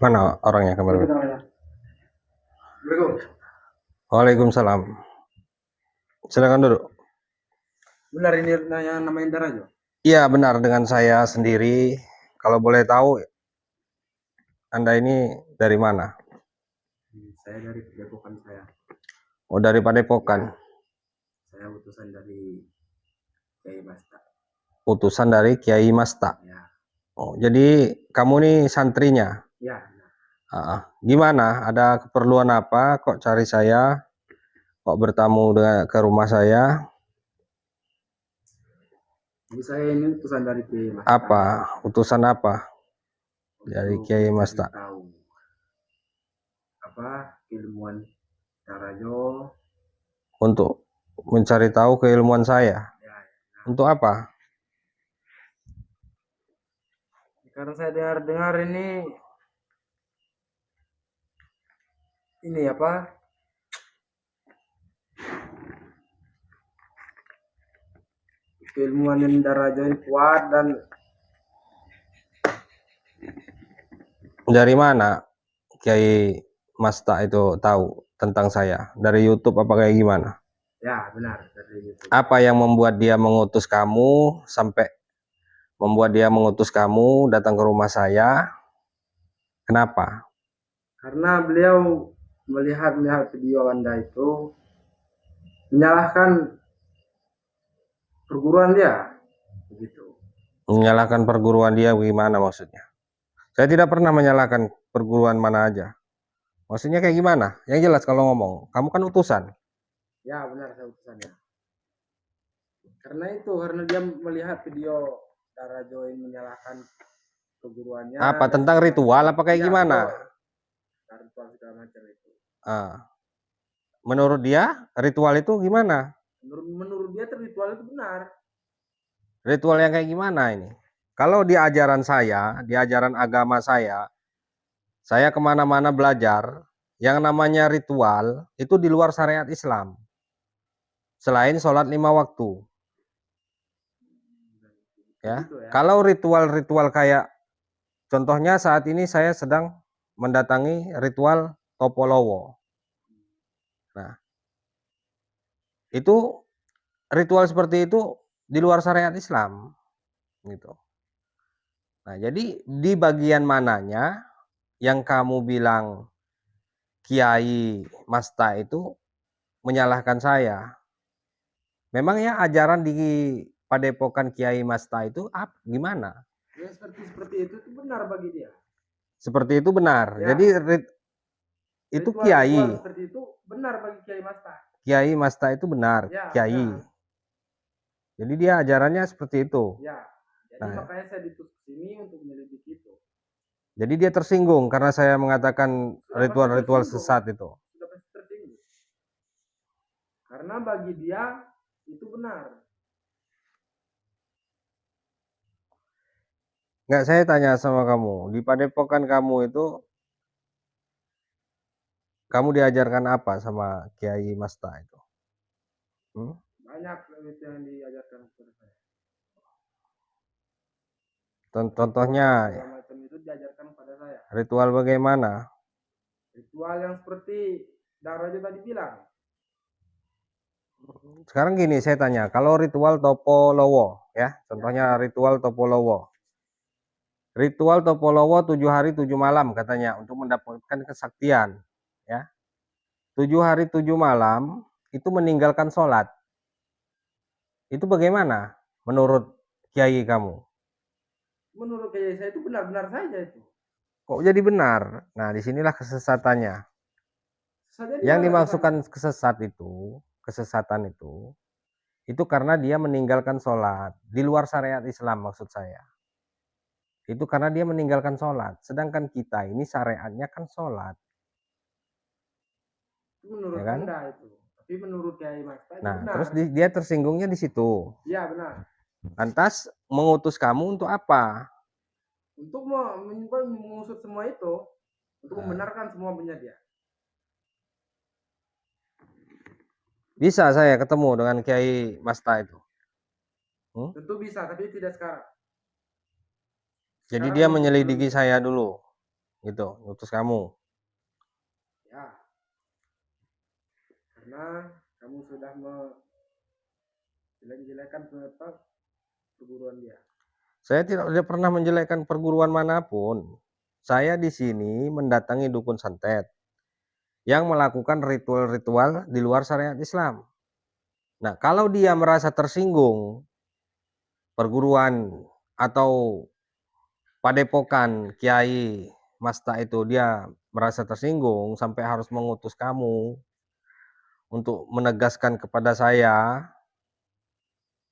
Mana orangnya kemarin? Waalaikumsalam. Silakan duduk. Benar ini yang namanya Darajo? Iya benar, dengan saya sendiri. Kalau boleh tahu, Anda ini dari mana? Saya dari Padepokan saya. Oh, dari Padepokan. Ya, saya utusan dari Kiai Masta. Utusan dari Kiai Masta. Ya. Oh, jadi kamu nih santrinya? Ya. Gimana? Ada keperluan apa? Kok cari saya? Kok bertamu ke rumah saya? Jadi saya ini utusan dari Kiai Masta. Apa? Utusan apa? Dari Kiai Masta. Tahu apa keilmuan Darajo? Untuk mencari tahu keilmuan saya. Ya. Untuk apa? Karena saya dengar ini apa? Keilmuan yang Darajo ini kuat. Dan dari mana Kiai Masta itu tahu tentang saya? Dari YouTube apa kayak gimana? Ya benar, dari YouTube. Apa yang membuat dia mengutus kamu sampai membuat dia mengutus kamu datang ke rumah saya? Kenapa? Karena beliau melihat video Anda itu menyalahkan perguruan dia, begitu. Menyalahkan perguruan dia gimana maksudnya? Saya tidak pernah menyalahkan perguruan mana aja. Maksudnya kayak gimana? Yang jelas kalau ngomong, kamu kan utusan. Ya benar, saya utusannya. Karena dia melihat video Darajo ini menyalahkan perguruannya. Apa tentang ritual apa kayak gimana? Ritual segala macam itu. Menurut dia ritual itu gimana? Menurut dia ritual itu benar. Ritual yang kayak gimana ini? Kalau di ajaran saya, di ajaran agama saya kemana-mana belajar, yang namanya ritual itu di luar syariat Islam. Selain sholat 5 waktu. Ya. Kalau ritual-ritual kayak, contohnya saat ini saya sedang mendatangi ritual Topolowo. Nah, itu ritual seperti itu di luar syariat Islam. Gitu. Nah, jadi di bagian mananya yang kamu bilang Kiai Masta itu menyalahkan saya? Memangnya ajaran di Padepokan Kiai Masta itu gimana? Ya, seperti itu benar bagi dia. Seperti itu benar. Ya. Jadi itu Kiai. Seperti itu benar bagi Kiai Masta. Kiai Masta itu benar, ya, Kiai. Benar. Jadi dia ajarannya seperti itu. Ya. Jadi makanya saya ditutup sini untuk menyelidiki itu. Jadi dia tersinggung karena saya mengatakan ritual-ritual sesat itu. Sudah pasti tersinggung. Karena bagi dia itu benar. Enggak, saya tanya sama kamu, di Padepokan kamu itu kamu diajarkan apa sama Kiai Masta itu? Banyak itu yang diajarkan kepada saya. Contohnya macam itu diajarkan pada saya. Ritual bagaimana? Ritual yang seperti Darajo tadi bilang. Sekarang gini saya tanya, kalau ritual Topolowo ya, contohnya ritual Topolowo. Ritual Topolowo 7 hari 7 malam katanya untuk mendapatkan kesaktian ya. 7 hari 7 malam itu meninggalkan sholat. Itu bagaimana menurut Kiai kamu? Menurut Kiai saya itu benar-benar saja itu. Kok jadi benar? Nah, disinilah kesesatannya. Yang dimaksudkan kesesatan itu karena dia meninggalkan sholat di luar syariat Islam maksud saya. Itu karena dia meninggalkan sholat. Sedangkan kita ini syariatnya kan sholat. Menurut ya kan? Anda itu. Tapi menurut Kiai Masta itu benar. Terus dia tersinggungnya di situ. Iya benar. Lantas mengutus kamu untuk apa? Untuk mengusut semua itu. Untuk membenarkan semua punya dia. Bisa saya ketemu dengan Kiai Masta itu? Tentu bisa, tapi tidak sekarang. Jadi dia menyelidiki saya dulu. gitu, ngutus kamu. Ya, karena kamu sudah menjelek-jelekan perguruan dia. Saya tidak pernah menjelekkan perguruan manapun. Saya di sini mendatangi dukun santet yang melakukan ritual-ritual di luar syariat Islam. Nah, kalau dia merasa tersinggung, perguruan atau padepokan Kiai Masta itu dia merasa tersinggung sampai harus mengutus kamu untuk menegaskan kepada saya,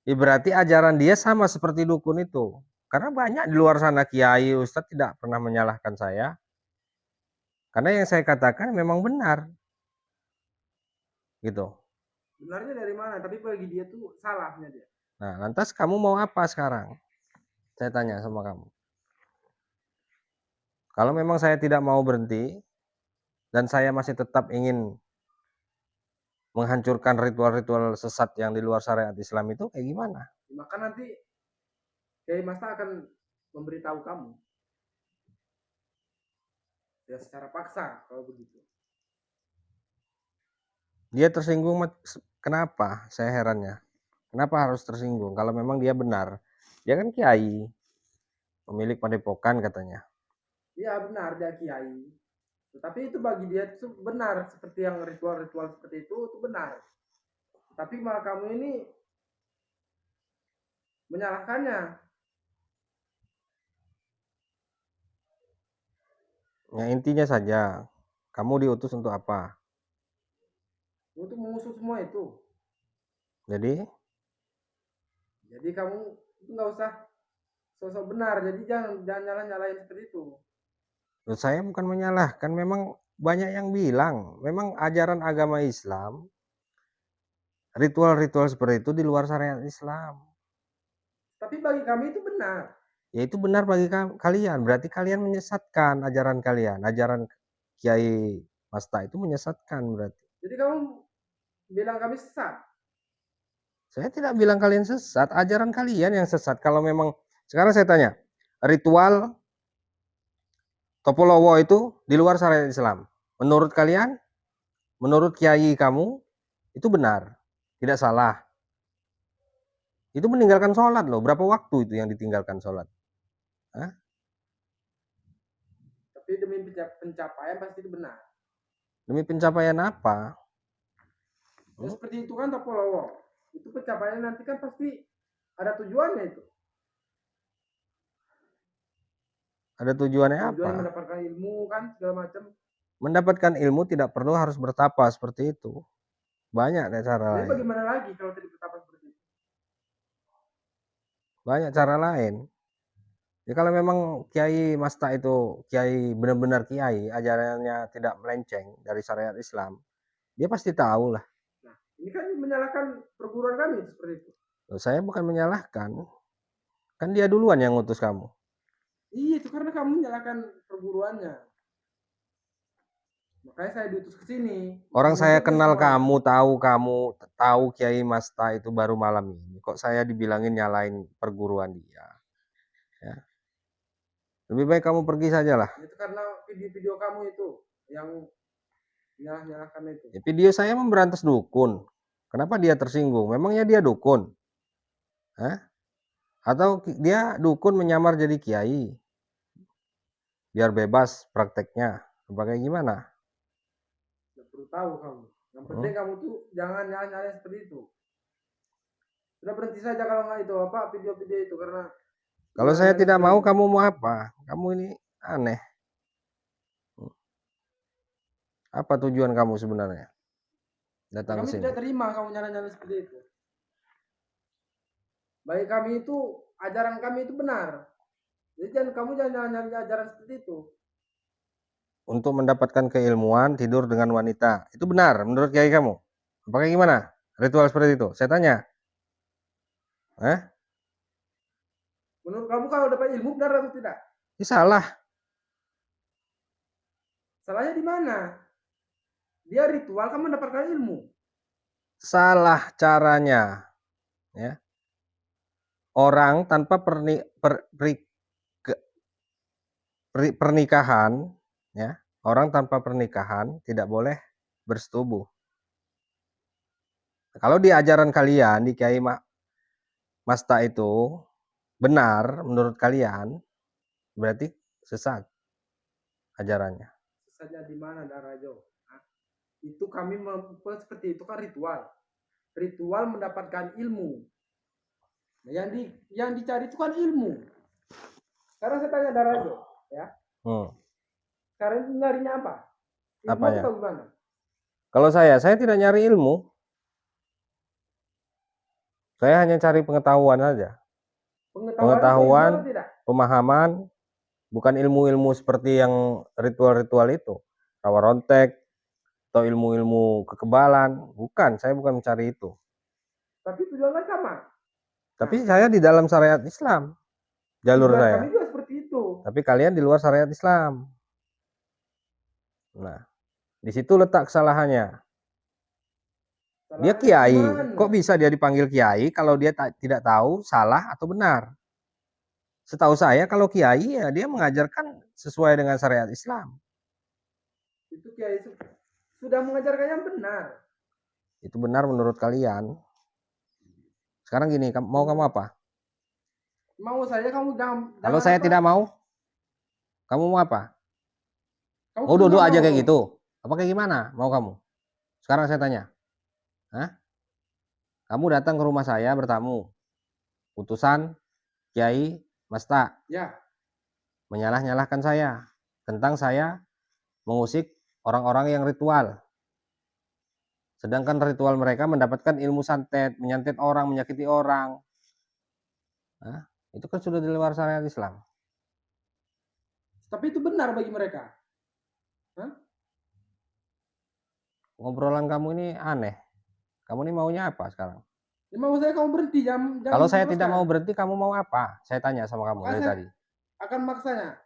ya berarti ajaran dia sama seperti dukun itu. Karena banyak di luar sana kiai, ustadz tidak pernah menyalahkan saya. Karena yang saya katakan memang benar. Gitu. Benarnya dari mana? Tapi bagi dia tuh salahnya dia. Nah, lantas kamu mau apa sekarang? Saya tanya sama kamu. Kalau memang saya tidak mau berhenti dan saya masih tetap ingin menghancurkan ritual-ritual sesat yang di luar syariat Islam itu kayak gimana? Maka nanti Kiai Masta akan memberitahu kamu. Ya secara paksa kalau begitu. Dia tersinggung, kenapa? Saya herannya. Kenapa harus tersinggung? Kalau memang dia benar. Dia kan kiai, pemilik padepokan katanya. Iya benar dia kiai. Tetapi itu bagi dia itu benar, seperti yang ritual-ritual seperti itu benar. Tapi malah kamu ini menyalahkannya. Ya intinya saja, kamu diutus untuk apa? Untuk mengusut semua itu. Jadi kamu nggak usah sosok benar. Jadi jangan nyalahin seperti itu. saya bukan menyalahkan, memang banyak yang bilang, memang ajaran agama Islam, ritual-ritual seperti itu di luar syariat Islam. Tapi bagi kami itu benar. Ya itu benar bagi kalian, berarti kalian menyesatkan ajaran kalian. Ajaran Kiai Masta itu menyesatkan berarti. Jadi kamu bilang kami sesat. Saya tidak bilang kalian sesat, ajaran kalian yang sesat. Kalau memang, sekarang saya tanya, ritual Topolowo itu di luar syariat Islam. Menurut kalian, menurut kiai kamu, itu benar, tidak salah. Itu meninggalkan sholat loh. Berapa waktu itu yang ditinggalkan sholat? Hah? Tapi demi pencapaian pasti itu benar. Demi pencapaian apa? Ya, seperti itu kan Topolowo. Itu pencapaiannya nanti kan pasti ada tujuannya itu. Ada tujuannya apa? Tujuannya mendapatkan ilmu kan segala macam. Mendapatkan ilmu tidak perlu harus bertapa seperti itu. Banyak cara Jadi lain. bagaimana lagi kalau tidak bertapa seperti itu? Banyak cara lain. Ya kalau memang Kiai Masta itu Kiai benar-benar Kiai, ajarannya tidak melenceng dari syariat Islam, dia pasti tahu lah. Nah, ini kan menyalahkan perguruan kami itu seperti itu. Loh, saya bukan menyalahkan, kan dia duluan yang ngutus kamu. Iya, itu karena kamu menyalahkan perguruannya. Makanya saya diutus ke sini. Orang saya kenal kamu, tahu Kiai Masta itu baru malam ini. Kok saya dibilangin nyalain perguruan dia? Ya. Lebih baik kamu pergi sajalah. Itu karena video-video kamu itu yang nyalahkan itu. Ya, video saya memberantas dukun. Kenapa dia tersinggung? Memangnya dia dukun? Hah? Atau dia dukun menyamar jadi kiai? Biar bebas prakteknya. Sebagai gimana? Tidak perlu tahu kamu. Yang penting kamu tuh jangan nyala-nyalain seperti itu. Sudah berhenti saja kalau nggak itu apa video-video itu karena kalau saya tidak mau, kamu mau apa? Kamu ini aneh. Apa tujuan kamu sebenarnya datang ke kami sini? tidak terima kamu nyala-nyala seperti itu. Bagi kami itu ajaran kami itu benar. Jadi kamu jangan nyala-nyala ajaran seperti itu. Untuk mendapatkan keilmuan tidur dengan wanita, itu benar menurut kiai kamu? Apakah gimana? Ritual seperti itu? Saya tanya. Menurut kamu kalau dapat ilmu benar atau tidak? Ini salah. Salahnya di mana? Dia ritual, kamu mendapatkan ilmu. Salah caranya. Ya. Orang tanpa pernikahan ya, orang tanpa pernikahan tidak boleh bersetubuh. Kalau di ajaran kalian, di Kiai Masta itu benar menurut kalian, berarti sesat ajarannya. Sesatnya di mana, Darajo? Itu kami seperti itu kan ritual. Ritual mendapatkan ilmu. Nah, yang dicari itu kan ilmu. Sekarang saya tanya Darajo, ya. Sekarang nyarinya apa? Ilmu Apanya? atau gimana? Kalau saya tidak nyari ilmu. Saya hanya cari pengetahuan saja. Pengetahuan, pemahaman, bukan ilmu-ilmu seperti yang ritual-ritual itu. Rawa rontek, atau ilmu-ilmu kekebalan. Bukan, saya bukan mencari itu. Tapi tujuannya sama. Tapi saya di dalam syariat Islam. Jalur Tujuan saya. kami juga seperti itu. Tapi kalian di luar syariat Islam. Nah, di situ letak kesalahannya. Dia kiai, kok bisa dia dipanggil kiai kalau dia tidak tahu salah atau benar? Setahu saya kalau kiai ya dia mengajarkan sesuai dengan syariat Islam. Itu kiai sudah mengajarkan yang benar. Itu benar menurut kalian. Sekarang gini, mau kamu apa? Mau saya kamu jangan. Kalau saya tidak mau, kamu mau apa? Mau duduk aja kayak gitu? Apa kayak gimana? Mau kamu? Sekarang saya tanya. Hah? Kamu datang ke rumah saya bertamu. Utusan Kiai Masta. Ya. Menyalah-nyalahkan saya. Tentang saya mengusik orang-orang yang ritual. Sedangkan ritual mereka mendapatkan ilmu santet, menyantet orang, menyakiti orang. Nah, itu kan sudah di luar syariat Islam. Tapi itu benar bagi mereka. Hah? Ngobrolan kamu ini aneh. Kamu ini maunya apa sekarang? Ya, mau saya kamu berhenti. Kalau saya tidak mau berhenti, kamu mau apa? Saya tanya sama kamu dari tadi. Akan maksanya.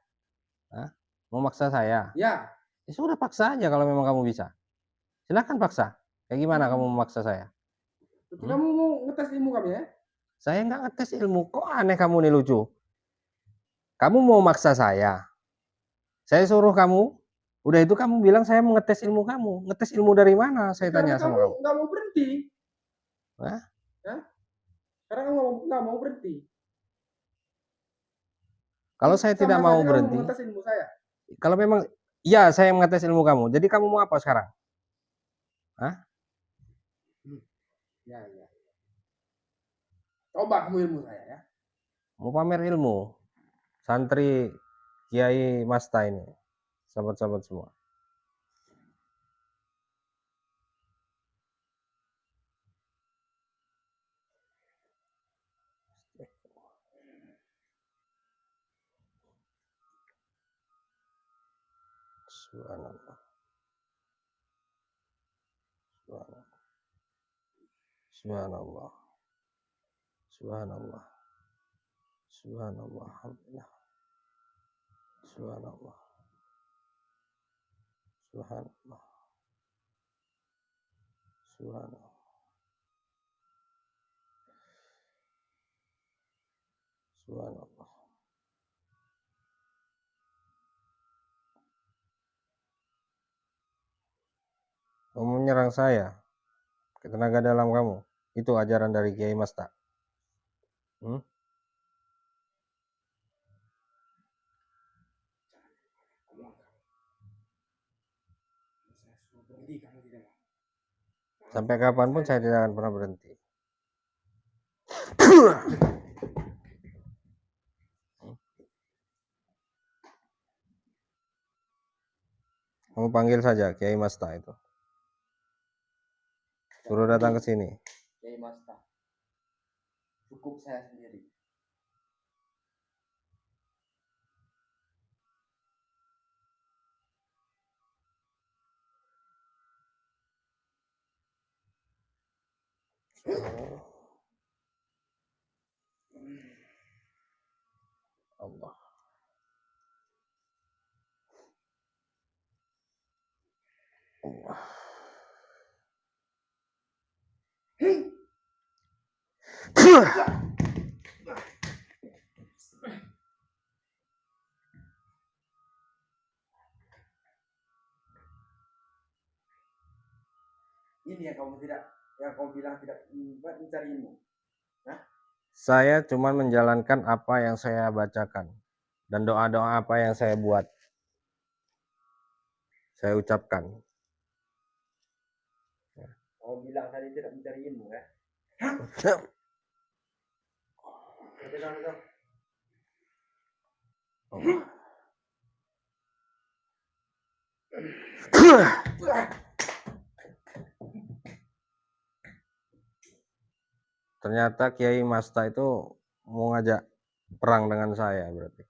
Hah? Mau maksa saya? Ya. Ya sudah, paksa aja kalau memang kamu bisa. Silahkan paksa. Kayak gimana kamu memaksa saya? Kamu mau ngetes ilmu kami ya? Saya nggak ngetes ilmu. Kok aneh kamu nih, lucu. Kamu mau maksa saya. Saya suruh kamu. Udah itu kamu bilang saya mau ngetes ilmu kamu. Ngetes ilmu dari mana? Saya tanya sama kamu. Nggak mau berhenti. Hah? Karena kamu nggak mau berhenti. Kalau saya tidak mau berhenti. Kamu mengetes ilmu saya. Kalau memang iya saya mengetes ilmu kamu. Jadi kamu mau apa sekarang? Hah? Ya. Coba kamu ilmu saya ya. Mau pamer ilmu. Santri Kiai Masta ini. Sahabat-sahabat semua. Subhanallah. Subhanallah. Subhanallah. Subhanallah. Alhamdulillah. Subhanallah. Subhanallah. Subhanallah. Subhanallah. Kamu menyerang saya ke tenaga dalam kamu. Itu ajaran dari Kiai Masta. Sampai kapanpun saya tidak akan pernah berhenti. Kamu panggil saja Kiai Masta itu. Suruh datang ke sini. Kiai Masta. Cukup saya sendiri. Allah. Allah. Ini yang kamu bilang tidak mencari ilmu. Saya cuma menjalankan apa yang saya bacakan dan doa-doa apa yang saya buat. Saya ucapkan. Kamu bilang tadi tidak mencari ilmu ya? Ternyata Kiai Masta itu mau ngajak perang dengan saya berarti.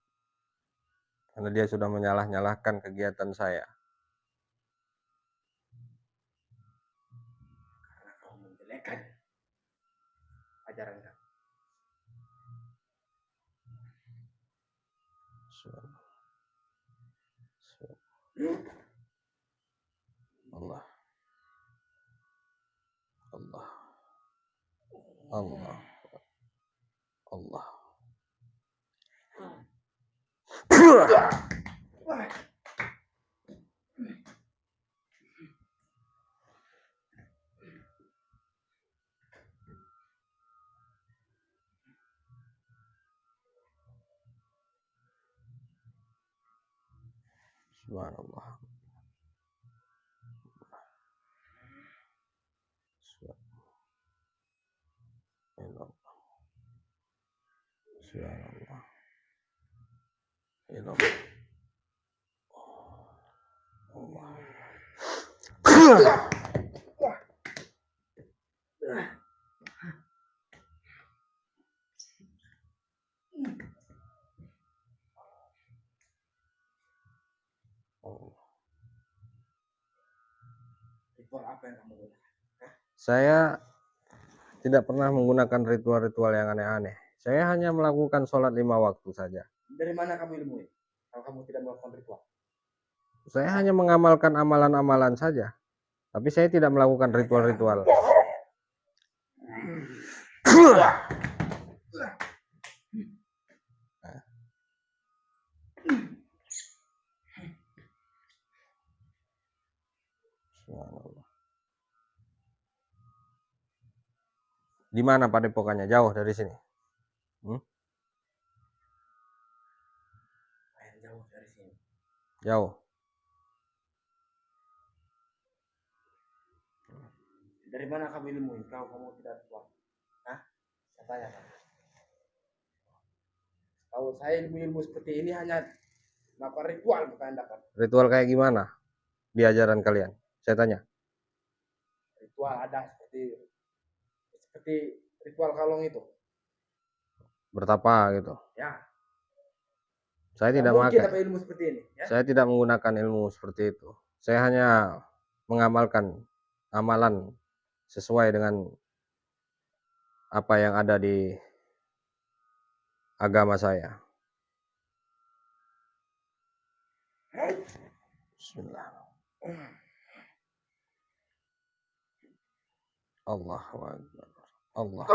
Karena dia sudah menyalah-nyalahkan kegiatan saya. Karena kamu menjelekan ajaran kamu. Allah. Allah. Allah. Allah. Subhanallah. Subhanallah. Ritual apa yang kamu gunakan? Saya tidak pernah menggunakan ritual-ritual yang aneh-aneh. Saya hanya melakukan sholat 5 waktu saja. Dari mana kamu ilmu ini? Kalau kamu tidak melakukan ritual? Saya hanya mengamalkan amalan-amalan saja. Tapi saya tidak melakukan ritual-ritual. Di mana padepokannya? Jauh dari sini? Jauh dari sini. Jauh. Dari mana kamu ilmu ini? Kalau kamu tidak ritual? Saya tanya kamu. Kalau saya ilmu-ilmu seperti ini hanya melakukan ritual bukan dapat. Ritual kayak gimana di ajaran kalian? Saya tanya. Ritual ada seperti ritual kalong itu. Bertapa gitu. Ya. Saya tidak mungkin makan. dapat ilmu seperti ini. Ya? Saya tidak menggunakan ilmu seperti itu. Saya hanya mengamalkan amalan sesuai dengan apa yang ada di agama saya. Bismillah. Allahu Akbar. Allah.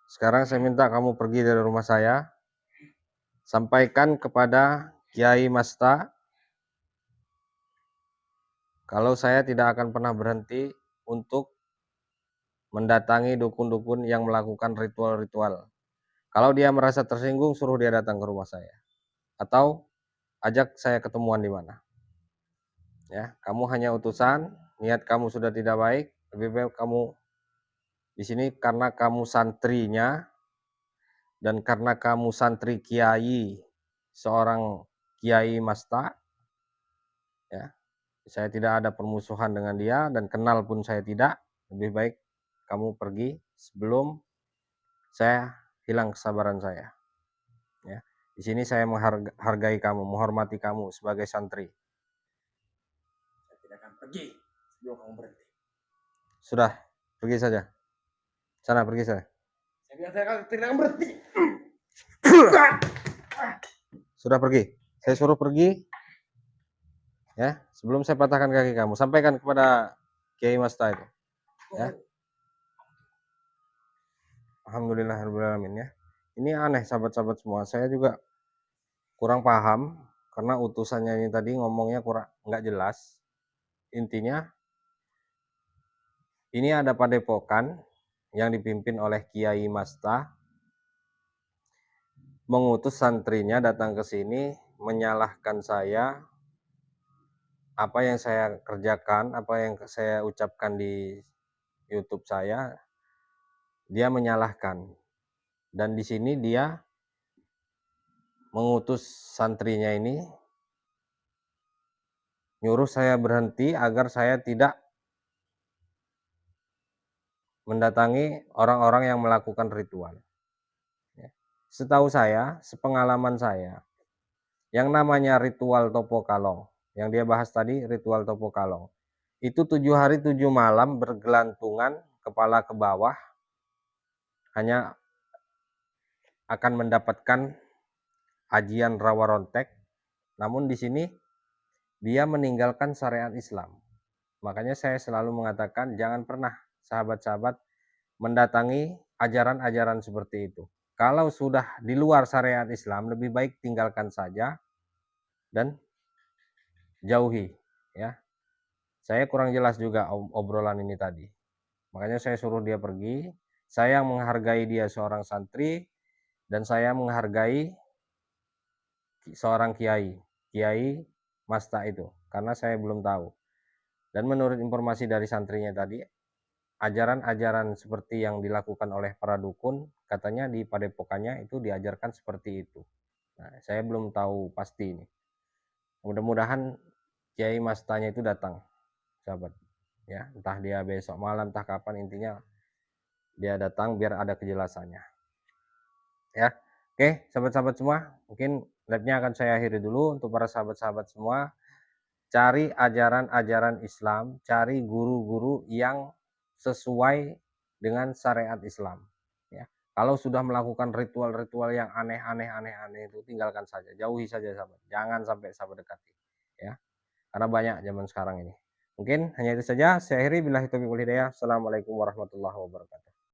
Sekarang saya minta kamu pergi dari rumah saya. Sampaikan kepada Kiai Masta kalau saya tidak akan pernah berhenti untuk mendatangi dukun-dukun yang melakukan ritual-ritual. Kalau dia merasa tersinggung, suruh dia datang ke rumah saya. Atau ajak saya ketemuan di mana. Ya, kamu hanya utusan, niat kamu sudah tidak baik, lebih baik kamu di sini karena kamu santrinya dan karena kamu santri kiai, seorang Kiai Masta. Ya, saya tidak ada permusuhan dengan dia dan kenal pun saya tidak. Lebih baik kamu pergi sebelum saya hilang kesabaran saya. Ya, di sini saya menghargai kamu, menghormati kamu sebagai santri. Saya tidak akan pergi sebelum kamu berhenti. Sudah, pergi saja. Sana pergi saja. Saya bilang saya tidak akan berhenti. Sudah pergi. Saya suruh pergi. Ya, sebelum saya patahkan kaki kamu, sampaikan kepada Kiai Masta itu. Ya. Alhamdulillahirobbilalamin ya. Ini aneh sahabat-sahabat semua. Saya juga kurang paham karena utusannya ini tadi ngomongnya kurang nggak jelas. Intinya ini ada padepokan yang dipimpin oleh Kiai Masta mengutus santrinya datang ke sini menyalahkan saya, apa yang saya kerjakan, apa yang saya ucapkan di YouTube saya, dia menyalahkan. Dan di sini dia mengutus santrinya ini nyuruh saya berhenti agar saya tidak mendatangi orang-orang yang melakukan ritual. Setahu saya, sepengalaman saya, yang namanya ritual Topo Kalong, yang dia bahas tadi ritual Topo Kalong, itu 7 hari 7 malam bergelantungan kepala ke bawah, hanya akan mendapatkan ajian rawa rontek. Namun di sini dia meninggalkan syariat Islam. Makanya saya selalu mengatakan jangan pernah sahabat-sahabat mendatangi ajaran-ajaran seperti itu. Kalau sudah di luar syariat Islam, lebih baik tinggalkan saja dan jauhi, ya. Saya kurang jelas juga obrolan ini tadi. Makanya saya suruh dia pergi. Saya menghargai dia seorang santri dan saya menghargai seorang kiai Masta itu, karena saya belum tahu. Dan menurut informasi dari santrinya tadi, ajaran-ajaran seperti yang dilakukan oleh para dukun, katanya di padepokannya itu diajarkan seperti itu. Nah, saya belum tahu pasti ini. Mudah-mudahan Kiai Mastanya itu datang, sahabat. Ya, entah dia besok malam, entah kapan, intinya dia datang biar ada kejelasannya. Ya, oke, sahabat-sahabat semua, mungkin live-nya akan saya akhiri dulu. Untuk para sahabat-sahabat semua, cari ajaran-ajaran Islam, cari guru-guru yang sesuai dengan syariat Islam. Ya, kalau sudah melakukan ritual-ritual yang aneh-aneh itu tinggalkan saja, jauhi saja sahabat, jangan sampai sahabat dekati. Ya, karena banyak zaman sekarang ini. Mungkin hanya itu saja. Saya akhiri, billahi taufiq wal hidayah. Assalamualaikum warahmatullahi wabarakatuh.